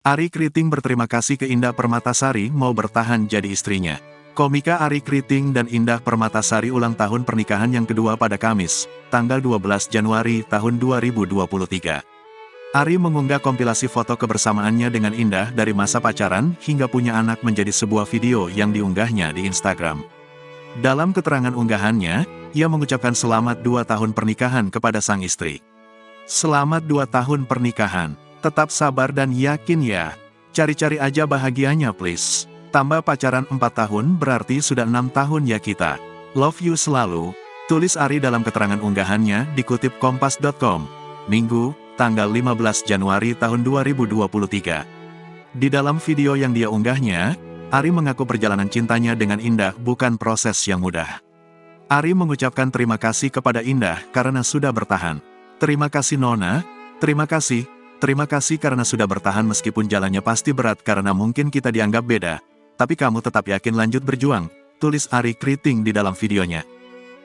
Arie Kriting berterima kasih ke Indah Permatasari mau bertahan jadi istrinya. Komika Arie Kriting dan Indah Permatasari ulang tahun pernikahan yang kedua pada Kamis, tanggal 12 Januari tahun 2023. Arie mengunggah kompilasi foto kebersamaannya dengan Indah dari masa pacaran hingga punya anak menjadi sebuah video yang diunggahnya di Instagram. Dalam keterangan unggahannya, ia mengucapkan selamat 2 tahun pernikahan kepada sang istri. Selamat 2 tahun pernikahan. Tetap sabar dan yakin ya. Cari-cari aja bahagianya please. Tambah pacaran 4 tahun berarti sudah 6 tahun ya kita. Love you selalu. Tulis Arie dalam keterangan unggahannya dikutip kompas.com. Minggu, tanggal 15 Januari tahun 2023. Di dalam video yang dia unggahnya, Arie mengaku perjalanan cintanya dengan Indah bukan proses yang mudah. Arie mengucapkan terima kasih kepada Indah karena sudah bertahan. Terima kasih Nona, terima kasih. Terima kasih karena sudah bertahan meskipun jalannya pasti berat karena mungkin kita dianggap beda. Tapi kamu tetap yakin lanjut berjuang, tulis Arie Kriting di dalam videonya.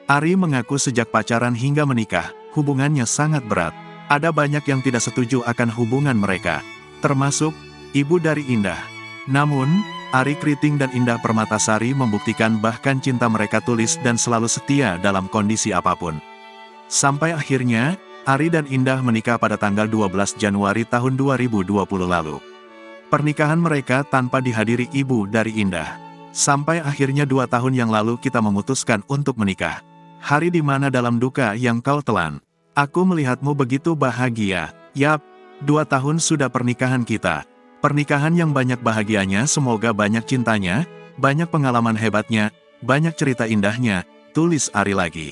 Arie mengaku sejak pacaran hingga menikah, hubungannya sangat berat. Ada banyak yang tidak setuju akan hubungan mereka, termasuk ibu dari Indah. Namun, Arie Kriting dan Indah Permatasari membuktikan bahkan cinta mereka tulus dan selalu setia dalam kondisi apapun. Sampai akhirnya, Arie dan Indah menikah pada tanggal 12 Januari tahun 2020 lalu. Pernikahan mereka tanpa dihadiri ibu dari Indah. Sampai akhirnya 2 tahun yang lalu kita memutuskan untuk menikah. Hari di mana dalam duka yang kau telan. Aku melihatmu begitu bahagia. Yap, 2 tahun sudah pernikahan kita. Pernikahan yang banyak bahagianya, semoga banyak cintanya, banyak pengalaman hebatnya, banyak cerita indahnya, tulis Arie lagi.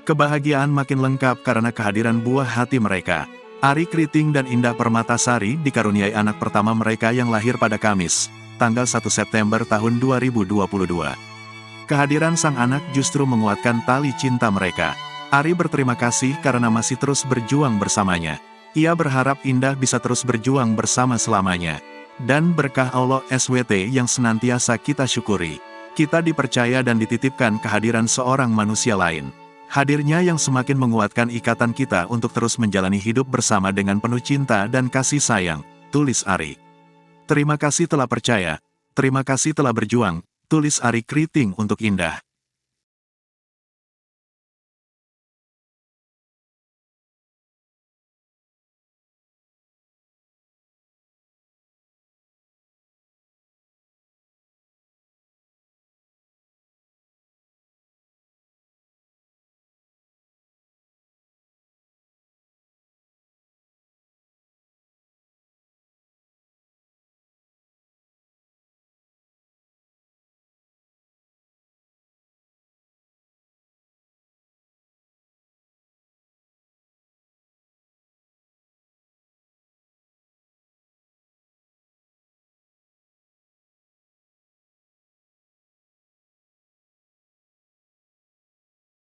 Kebahagiaan makin lengkap karena kehadiran buah hati mereka. Arie Kriting dan Indah Permatasari dikaruniai anak pertama mereka yang lahir pada Kamis, tanggal 1 September tahun 2022. Kehadiran sang anak justru menguatkan tali cinta mereka. Arie berterima kasih karena masih terus berjuang bersamanya. Ia berharap Indah bisa terus berjuang bersama selamanya. Dan berkah Allah SWT yang senantiasa kita syukuri. Kita dipercaya dan dititipkan kehadiran seorang manusia lain. Hadirnya yang semakin menguatkan ikatan kita untuk terus menjalani hidup bersama dengan penuh cinta dan kasih sayang, tulis Arie. Terima kasih telah percaya, terima kasih telah berjuang, tulis Arie Kriting untuk Indah.